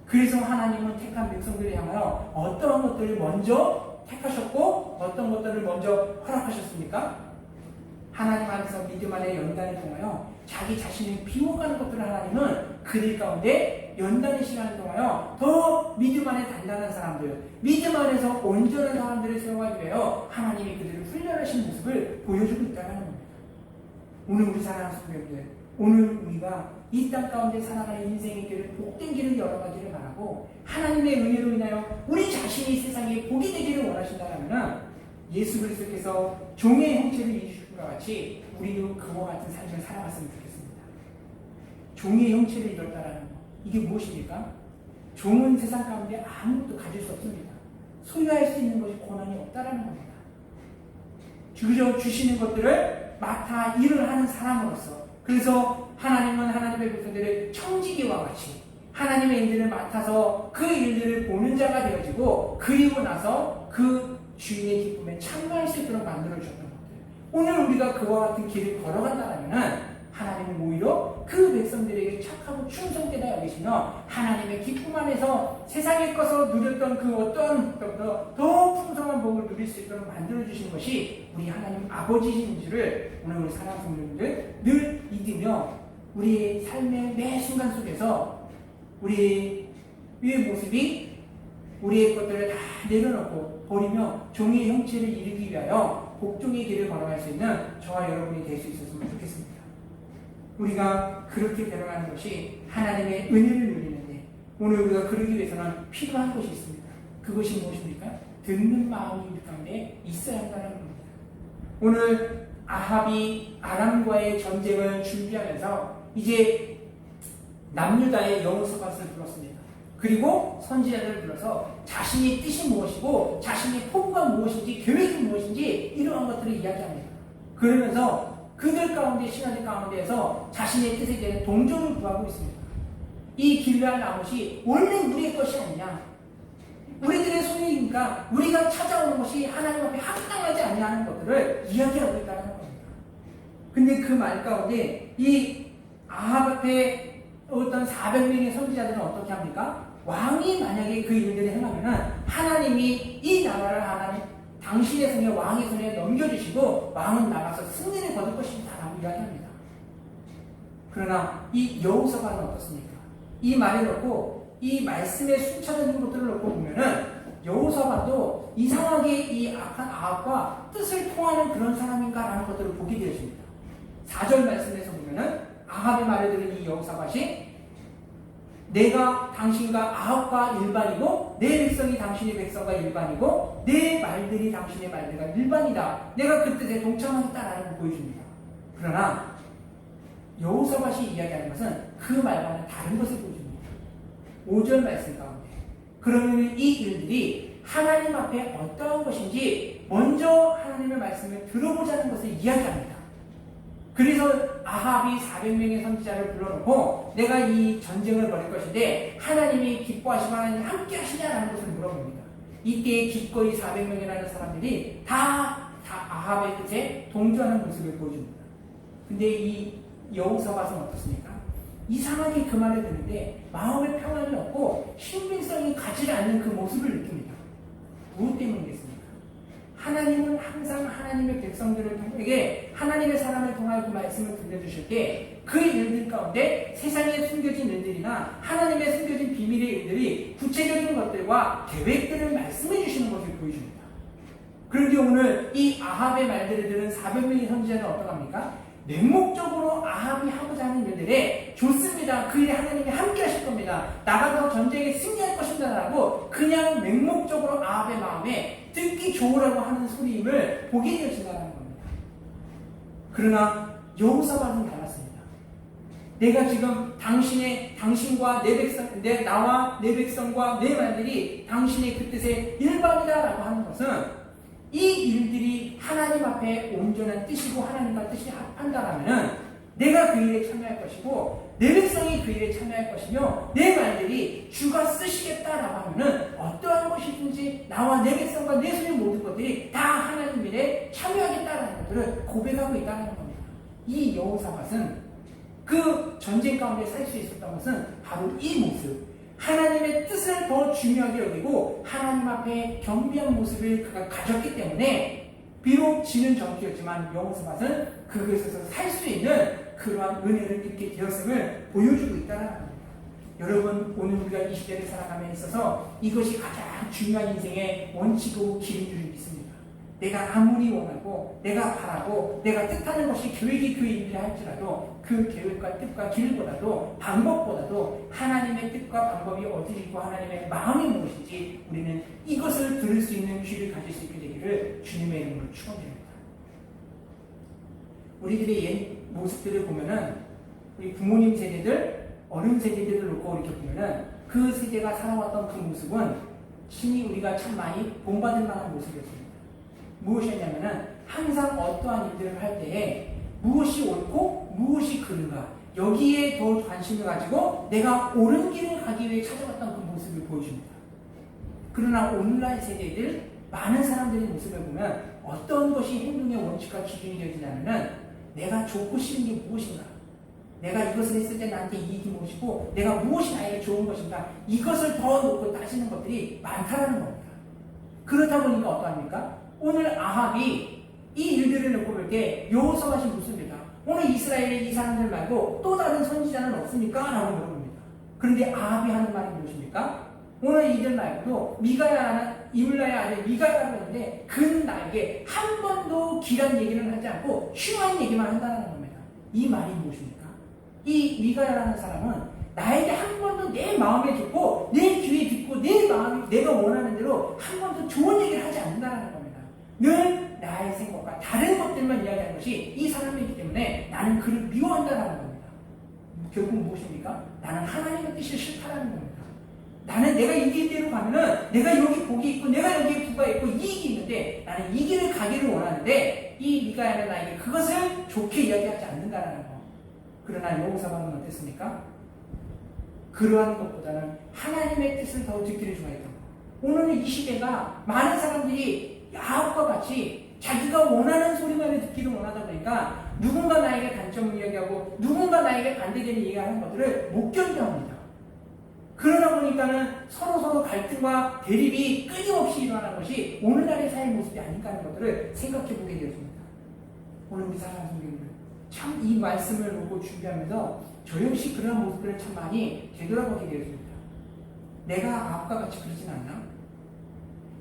그래서 하나님은 택한 백성들을 향하여 어떠한 것들을 먼저 택하셨고 어떤 것들을 먼저 허락하셨습니까? 하나님 안에서 믿음 안에 연단을 통하여 자기 자신을 비워가는 것들을 하나님은 그들 가운데 연단의 시간을 통하여 더 믿음 안에 단단한 사람들, 믿음 안에서 온전한 사람들을 세워가기 위하여 하나님이 그들을 훈련하신 모습을 보여주고 있다는 겁니다. 오늘 우리 사랑하는 성도님들, 오늘 우리가 이 땅 가운데 살아가는 인생의 길을 복된 길을 열어가기를 바라고 하나님의 은혜로 인하여 우리 자신이 세상에 복이 되기를 원하신다면 예수 그리스도께서 종의 형체를 이루신 것과 같이 우리도 그와 같은 삶을 살아갔으면 좋겠습니다. 종의 형체를 이뤘다라는 것, 이게 무엇입니까? 종은 세상 가운데 아무것도 가질 수 없습니다. 소유할 수 있는 것이 권한이 없다라는 겁니다. 그저 주시는 것들을 맡아 일을 하는 사람으로서, 그래서 하나님은 하나님의 백성들을 청지기와 같이 하나님의 일들을 맡아서 그 일들을 보는 자가 되어지고 그리고 나서 그 주인의 기쁨에 참여할 수 있도록 만들어주셨던 것들. 오늘 우리가 그와 같은 길을 걸어간다면 하나님은 오히려 그 백성들에게 착하고 충성되다 여기시며 하나님의 기쁨 안에서 세상에 꺼서 누렸던 그 어떤 더 풍성한 복을 누릴 수 있도록 만들어주신 것이 우리 하나님 아버지신 줄을 오늘 우리 사랑하는 성도님들 늘 믿으며 우리의 삶의 매 순간 속에서 우리의 모습이 우리의 것들을 다 내려놓고 버리며 종의 형체를 이루기 위하여 복종의 길을 걸어갈 수 있는 저와 여러분이 될 수 있었으면 좋겠습니다. 우리가 그렇게 되어가는 것이 하나님의 은혜를 누리는데 오늘 우리가 그러기 위해서는 필요한 것이 있습니다. 그것이 무엇입니까? 듣는 마음이 우리 가운데 있어야 한다는 겁니다. 오늘 아합이 아람과의 전쟁을 준비하면서 이제 남유다의 여호사밧을 불렀습니다. 그리고 선지자들을 불러서 자신의 뜻이 무엇이고 자신의 포부가 무엇인지 계획이 무엇인지 이러한 것들을 이야기합니다. 그러면서 그들 가운데 신하들 가운데에서 자신의 뜻에 대한 동정을 구하고 있습니다. 이 길르앗 나못이 원래 우리의 것이 아니냐, 우리들의 소유니까 우리가 찾아오는 것이 하나님 앞에 합당하지 아니하는 것들을 이야기하고 있다는 겁니다. 근데 그 말 가운데 이 아합 앞에 어떤 400명의 선지자들은 어떻게 합니까? 왕이 만약에 그 일들을 행하면 하나님이 이 나라를 하나님 당신의 손에 왕의 손에 넘겨주시고 왕은 나가서 승리를 거둘 것이다 라고 이야기합니다. 그러나 이 여호사밧은 어떻습니까? 이 말을 놓고 이 말씀에 순차적인 것들을 놓고 보면은 여호사밧도 이상하게 이 악한 아합과 뜻을 통하는 그런 사람인가라는 것들을 보게 되어집니다. 4절 말씀에서 보면은 아합의 말을 들은 이 여호사밧이 내가 당신과 아합과 일반이고 내 백성이 당신의 백성과 일반이고 내 말들이 당신의 말들과 일반이다. 내가 그 뜻에 동참하겠다라는 걸 보여줍니다. 그러나 여호사밧이 이야기하는 것은 그 말과는 다른 것을 보여줍니다. 5절 말씀 가운데 그러면 이 일들이 하나님 앞에 어떠한 것인지 먼저 하나님의 말씀을 들어보자는 것을 이야기합니다. 그래서 아합이 400명의 선지자를 불러놓고 내가 이 전쟁을 벌일 것인데 하나님이 기뻐하시고 하나님이 함께 하시냐라는 것을 물어봅니다. 이때 기꺼이 400명이라는 사람들이 다 아합의 뜻에 동조하는 모습을 보여줍니다. 근데 이 여호사밧은 어떻습니까? 이상하게 그 말을 듣는데 마음의 평안이 없고 신빙성이 가지 않는 그 모습을 느낍니다. 무엇 때문이겠습니까? 하나님은 항상 하나님의 백성들에게 하나님의 사람을 통하여 그 말씀을 들려주실 때 그 일들 가운데 세상에 숨겨진 일들이나 하나님의 숨겨진 비밀의 일들이 구체적인 것들 것들과 계획들을 말씀해 주시는 것을 보여줍니다. 그런데 오늘 이 아합의 말들을 들은 400명의 선지자는 어떡합니까? 맹목적으로 아합이 하고자 하는 일들에 좋습니다. 그 일에 하나님이 함께 하실 겁니다. 나가서 전쟁에 승리할 것입니다. 라고 그냥 맹목적으로 아합의 마음에 듣기 좋으라고 하는 소리임을 보게 되어진다는 겁니다. 그러나 여호사밧은 달랐습니다. 내가 지금 당신과 내 백성, 나와 내 백성과 내 말들이 당신의 그 뜻의 일반이다라고 하는 것은 이 일들이 하나님 앞에 온전한 뜻이고 하나님과 뜻이 합한다라면 내가 그 일에 참여할 것이고 내 백성이 그 일에 참여할 것이며 내 말들이 주가 쓰시겠다라고 하면 어떠한 것이든지 나와 내 백성과 내 소유 모든 것들이 다 하나님 일에 참여하겠다라는 것들을 고백하고 있다는 겁니다. 이 여호사밧은 그 전쟁 가운데 살 수 있었던 것은 바로 이 모습, 하나님의 뜻을 더 중요하게 여기고 하나님 앞에 겸비한 모습을 그가 가졌기 때문에 비록 지는 전투였지만 여호사밧은 그곳에서 살 수 있는 그러한 은혜를 입게 되었음을 보여주고 있다는 겁니다. 여러분, 오늘 우리가 이 시대를 살아감에 있어서 이것이 가장 중요한 인생의 원칙이고 길인 줄 믿습니다. 내가 아무리 원하고 내가 바라고 내가 뜻하는 것이 계획이 그 일이라 할지라도 그 계획과 뜻과 길보다도 방법보다도 하나님의 뜻과 방법이 어디이고 하나님의 마음이 무엇인지 우리는 이것을 들을 수 있는 귀를 가질 수 있게 되기를 주님의 이름으로 축원드립니다. 우리들의 옛 모습들을 보면은 우리 부모님 세대들, 어른 세대들을 놓고 이렇게 보면은 그 세대가 살아왔던 그 모습은 신이 우리가 참 많이 본받을 만한 모습이었습니다. 무엇이었냐면은 항상 어떠한 일들을 할 때에 무엇이 옳고 무엇이 그른가 여기에 더 관심을 가지고 내가 옳은 길을 가기 위해 찾아갔던 그 모습을 보여줍니다. 그러나 오늘날 세대들 많은 사람들의 모습을 보면 어떤 것이 행동의 원칙과 기준이 되어지냐면은 내가 좋고 싫은 게 무엇인가, 내가 이것을 했을 때 나한테 이익이 무엇이고 내가 무엇이 나에게 좋은 것인가, 이것을 더 놓고 따지는 것들이 많다는 겁니다. 그렇다 보니까 어떠합니까? 오늘 아합이 이 일들을 놓고 볼 때 여호사밧이 묻습니다. 오늘 이스라엘에 이 사람들 말고 또 다른 선지자는 없습니까? 라고 물어봅니다. 그런데 아합이 하는 말이 무엇입니까? 오늘 이들 말고도 이물라의 아들 미가야라고 하는데 그는 나에게 한 번도 길한 얘기를 하지 않고 흉한 얘기만 한다는 겁니다. 이 말이 무엇입니까? 이 미가야라는 사람은 나에게 한 번도 내 마음에 듣고 내 귀에 듣고 내 마음이 내가 원하는 대로 한 번도 좋은 얘기를 하지 않는다는 겁니다. 늘 나의 생각과 다른 것들만 이야기하는 것이 이 사람이기 때문에 나는 그를 미워한다는 겁니다. 결국 무엇입니까? 나는 하나님의 뜻이 싫다는 겁니다. 나는 내가 이 길대로 가면은 내가 여기 복이 있고 내가 여기에 부가 있고 이익이 있는데 나는 이 길을 가기를 원하는데 이 미가야는 나에게 그것을 좋게 이야기하지 않는다는 거. 그러나 여호사밧은 어땠습니까? 그러한 것보다는 하나님의 뜻을 더 듣기를 좋아했던 거. 오늘은 이 시대가 많은 사람들이 아합과 같이 자기가 원하는 소리만 듣기를 원하다 보니까 누군가 나에게 단점을 이야기하고 누군가 나에게 반대되는 얘기하는 것들을 못 견뎌합니다. 그러다 보니까는 서로 갈등과 대립이 끊임없이 일어나는 것이 오늘날의 사회 모습이 아닐까 하는 것들을 생각해 보게 되었습니다. 오늘 우리 사랑하는 성도님들, 참 이 말씀을 놓고 준비하면서 저 역시 그런 모습들을 참 많이 되돌아보게 되었습니다. 내가 아합과 같이 그러진 않나?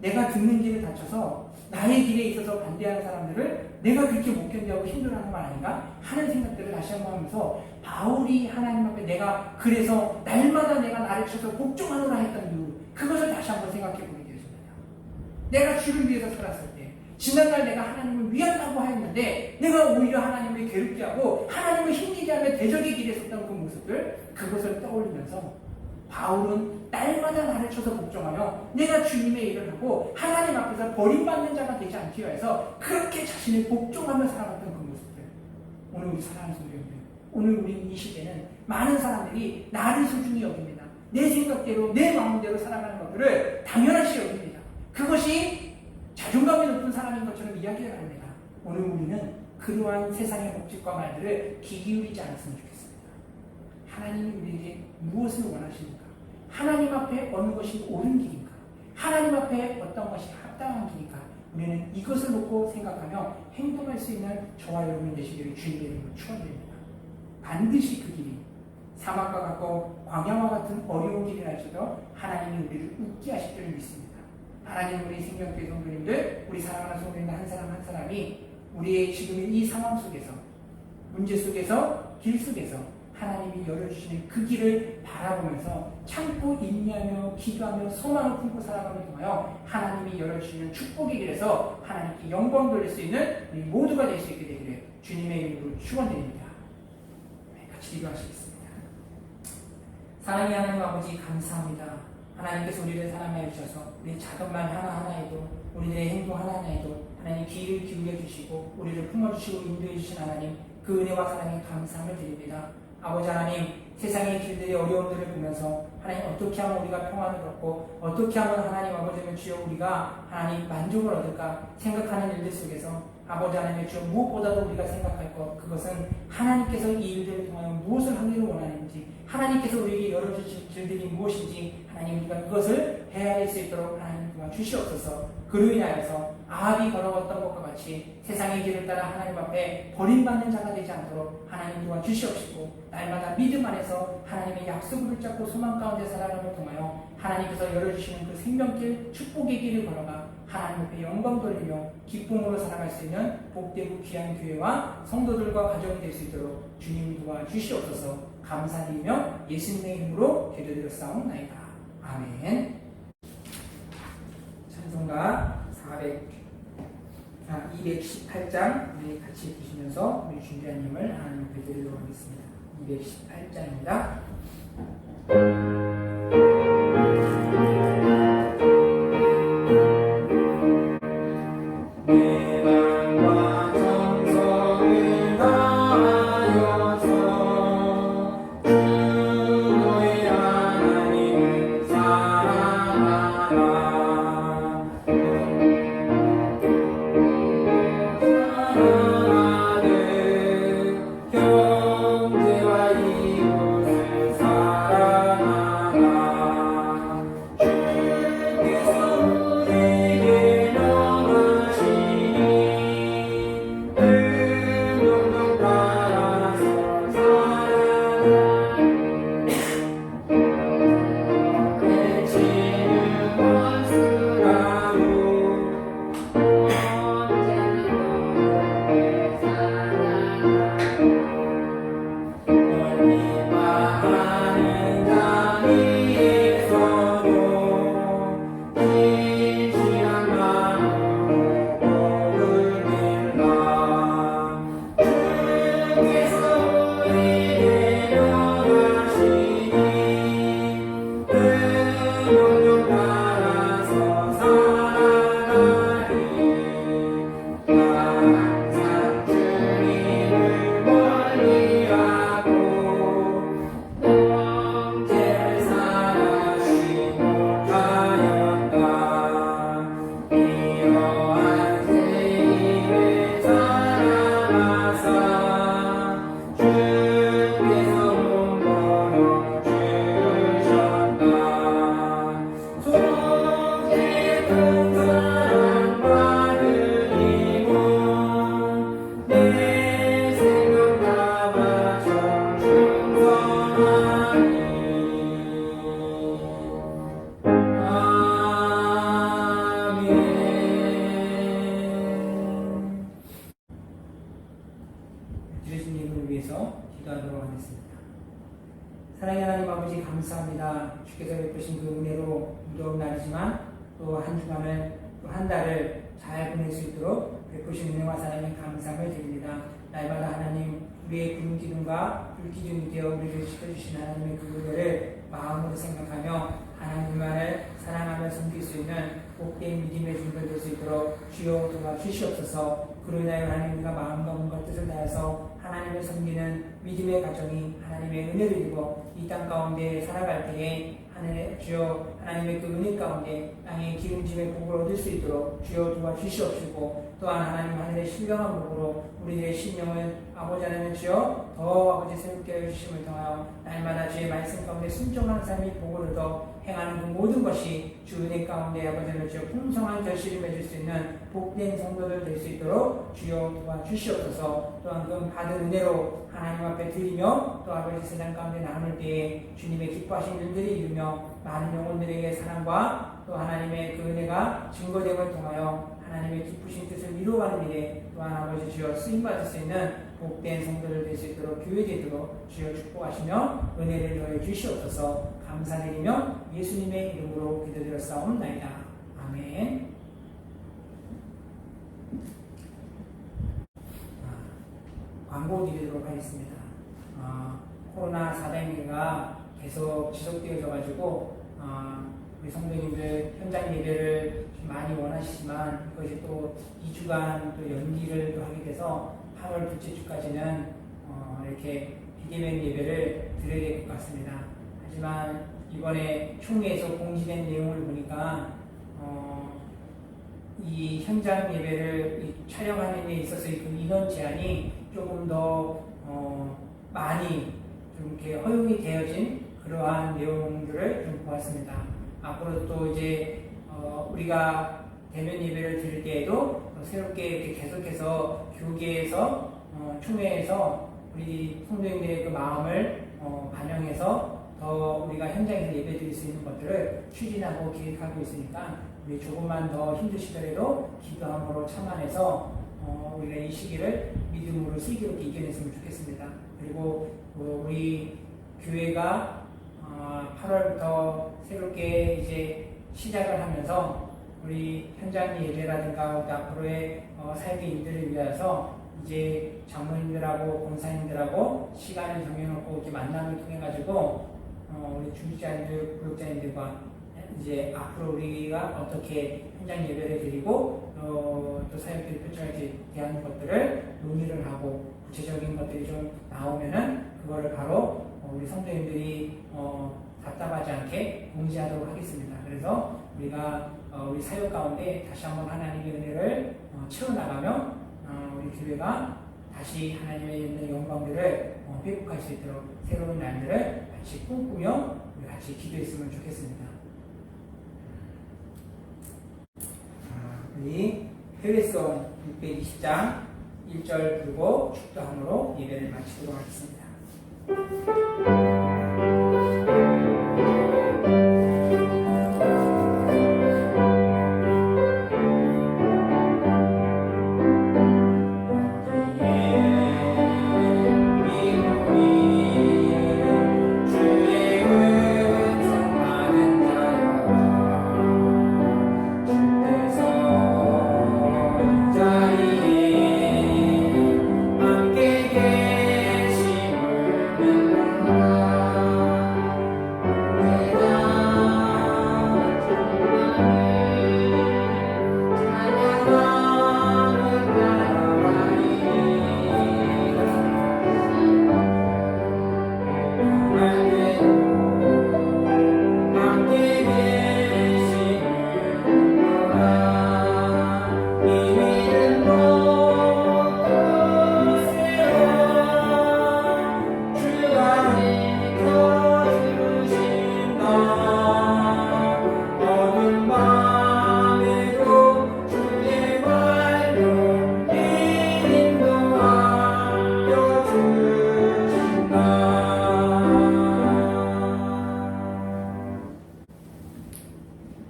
내가 듣는 길을 닫혀서 나의 길에 있어서 반대하는 사람들을 내가 그렇게 못 견디하고 힘들어하는 건 아닌가 하는 생각들을 다시 한번 하면서 바울이 하나님 앞에 내가 그래서 날마다 내가 나를 쳐서 복종하노라 했던 이유, 그것을 다시 한번 생각해 보게 되었습니다. 내가 주를 위해서 살았을 때 지난날 내가 하나님을 위한다고 하였는데 내가 오히려 하나님을 괴롭게 하고 하나님을 힘들게 하며 대적의 길에 섰던 그 모습들, 그것을 떠올리면서 바울은 날마다 나를 쳐서 복종하며 내가 주님의 일을 하고 하나님 앞에서 버림받는 자가 되지 않기 위해서 그렇게 자신을 복종하며 살아갔던 그 모습들. 오늘 우리 사랑하는 성도님들, 오늘 우리 이 시대는 많은 사람들이 나를 소중히 여깁니다. 내 생각대로 내 마음대로 살아가는 것들을 당연하시 여깁니다. 그것이 자존감이 높은 사람인 것처럼 이야기를 합니다. 오늘 우리는 그러한 세상의 법칙과 말들을 귀 기울이지 않았으면 좋겠습니다. 하나님이 우리에게 무엇을 원하십니까? 하나님 앞에 어느 것이 옳은 길인가? 하나님 앞에 어떤 것이 합당한 길인가? 우리는 이것을 놓고 생각하며 행동할 수 있는 저와 여러분 되시기를 주님의 이름으로 축원드립니다. 반드시 그 길이 사막과 같고 광야와 같은 어려운 길이랄지라도 하나님이 우리를 웃게 하실 줄 믿습니다. 하나님, 우리 생명교회 성도님들, 우리 사랑하는 성도님들 한 사람 한 사람이 우리의 지금의 이 상황 속에서, 문제 속에서, 길 속에서 하나님이 열어주시는 그 길을 바라보면서 참고 인내하며 기도하며 소망을 품고 살아가는 동하여 하나님이 열어주시는 축복의 길에서 하나님께 영광 돌릴 수 있는 우리 모두가 될 수 있게 되기를 주님의 이름으로 축원드립니다. 같이 기도하시겠습니다. 사랑의 하나님 아버지, 감사합니다. 하나님께서 우리를 사랑하여 주셔서 우리 작은 말 하나하나에도, 우리들의 행동 하나하나에도 하나님 귀를 기울여 주시고 우리를 품어주시고 인도해 주신 하나님, 그 은혜와 사랑에 감사함을 드립니다. 아버지 하나님, 세상의 길들의 어려움들을 보면서 하나님 어떻게 하면 우리가 평안을 얻고 어떻게 하면 하나님 아버지는 주여 우리가 하나님 만족을 얻을까 생각하는 일들 속에서 아버지 하나님의 주여 무엇보다도 우리가 생각할 것, 그것은 하나님께서 이 일들을 통하여 무엇을 하기를 원하는지, 하나님께서 우리에게 열어주신 길들이 무엇인지 하나님 우리가 그것을 헤아릴 수 있도록 하나님 도와주시옵소서. 그로 인하여서 아합이 걸어왔던 것과 같이 세상의 길을 따라 하나님 앞에 버림받는 자가 되지 않도록 하나님 도와주시옵시고, 날마다 믿음 안에서 하나님의 약속을 붙잡고 소망 가운데 살아가는 동하여 하나님께서 열어주시는 그 생명길, 축복의 길을 걸어가 하나님 앞에 영광 돌리며 기쁨으로 살아갈 수 있는 복되고 귀한 교회와 성도들과 가정이 될 수 있도록 주님이 도와주시옵소서. 감사드리며 예수님의 이름으로 기도드렸사옵나이다. 아멘. 찬송가 218장 우리 같이 보시면서 우리 준비한 힘을 하나님 앞에 드리도록 하겠습니다. 218장입니다. 사랑의 하나님 아버지, 감사합니다. 주께서 베푸신 그 은혜로 무더운 날이지만 또 한 주간을 또 한 달을 잘 보낼 수 있도록 베푸신 은혜와 사랑에 감사함을 드립니다. 날마다 하나님 우리의 구름 기둥과 불 기둥이 되어 우리를 지켜주신 하나님의 그 은혜를 마음으로 생각하며 하나님만을 사랑하며 섬길 수 있는 복된 믿음의 준비가 될 수 있도록 주여 도와주시옵소서. 그로 인하여 하나님 우리가 마음과 몸과 뜻을 다해서 하나님을 섬기는 믿음의 가정이 하나님의 은혜를 입고 이 땅 가운데 살아갈 때에 하늘의 주여 하나님의 그 은혜 가운데 땅의 기름짐의 복을 얻을 수 있도록 주여 도와주시옵시고, 또한 하나님 하늘의 신령한 복으로 우리들의 심령을 아버지 하나님 주여 더 아버지 새롭게 해주심을 통하여 날마다 주의 말씀 가운데 순종하는 삶이 복을 얻어 행하는 그 모든 것이 주 은혜 가운데 아버지 하나님 주여 풍성한 결실을 맺을 수 있는 복된 성도들 될 수 있도록 주여 도와주시옵소서. 또한 그 받은 은혜로 하나님 앞에 드리며 또 아버지 세상 가운데 남을 때에 주님의 기뻐하신 일들이 이루며 많은 영혼들에게 사랑과 또 하나님의 그 은혜가 증거됨을 통하여 하나님의 기쁘신 뜻을 이루어가는 일에 또한 아버지 주여 쓰임받을 수 있는 복된 성도들 될 수 있도록 교회되도록 주여 축복하시며 은혜를 더해 주시옵소서. 감사드리며 예수님의 이름으로 기도드렸사옵나이다. 아멘. 광고 드리도록 하겠습니다. 코로나 4단계가 계속 지속되어져 가지고 우리 성도님들 현장 예배를 좀 많이 원하시지만 이것이 또 2주간 또 연기를 또 하게 돼서 8월 둘째 주까지는 이렇게 비대면 예배를 드려야 될 것 같습니다. 하지만 이번에 총회에서 공지된 내용을 보니까 이 현장 예배를 촬영하는 데 있어서 그 인원 제한이 조금 더 많이 좀 이렇게 허용이 되어진 그러한 내용들을 좀 보았습니다. 앞으로 또 이제 우리가 대면 예배를 드릴 때에도 새롭게 이렇게 계속해서 교계에서 총회에서 우리 성도님들의 그 마음을 반영해서 더 우리가 현장에서 예배 드릴 수 있는 것들을 추진하고 계획하고 있으니까 우리 조금만 더 힘드시더라도 기도함으로 참아내서 우리가 이 시기를 믿음으로 슬기롭게 이겨냈으면 좋겠습니다. 그리고 우리 교회가 8월부터 새롭게 이제 시작을 하면서 우리 현장 예배라든가 앞으로의 사역의 일들을 위해서 이제 장로님들하고 권사님들하고 시간을 정해놓고 이렇게 만남을 통해 가지고 우리 중직자님들, 구역자님들과 이제 앞으로 우리가 어떻게 현장 예배를 드리고 또 사역들을 펼쳐갈지 대한 것들을 논의를 하고 구체적인 것들이 좀 나오면은 그거를 바로 우리 성도님들이 답답하지 않게 공지하도록 하겠습니다. 그래서 우리가 우리 사역 가운데 다시 한번 하나님의 은혜를 채워나가며 우리 교회가 다시 하나님의 있는 영광들을 회복할 수 있도록 새로운 날들을 같이 꿈꾸며 우리 같이 기도했으면 좋겠습니다. 우리 회개성 620장 1절 부르고 축도함으로 예배를 마치도록 하겠습니다.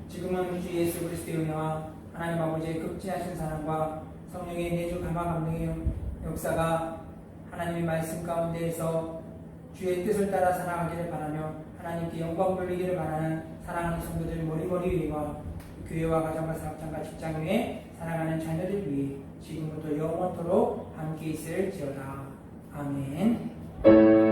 지금은 우리 주 예수 그리스도의 은혜와 하나님 아버지의 극진하신 사랑과 성령의 내주 감화 감동의 역사가 하나님의 말씀 가운데에서 주의 뜻을 따라 살아가기를 바라며 하나님께 영광 돌리기를 바라는 사랑하는 성도들 머리머리 위와 교회와 가정과 사업장과 직장 위에 사랑하는 자녀들 위해 지금부터 영원토록 함께 있을지어다. 아멘.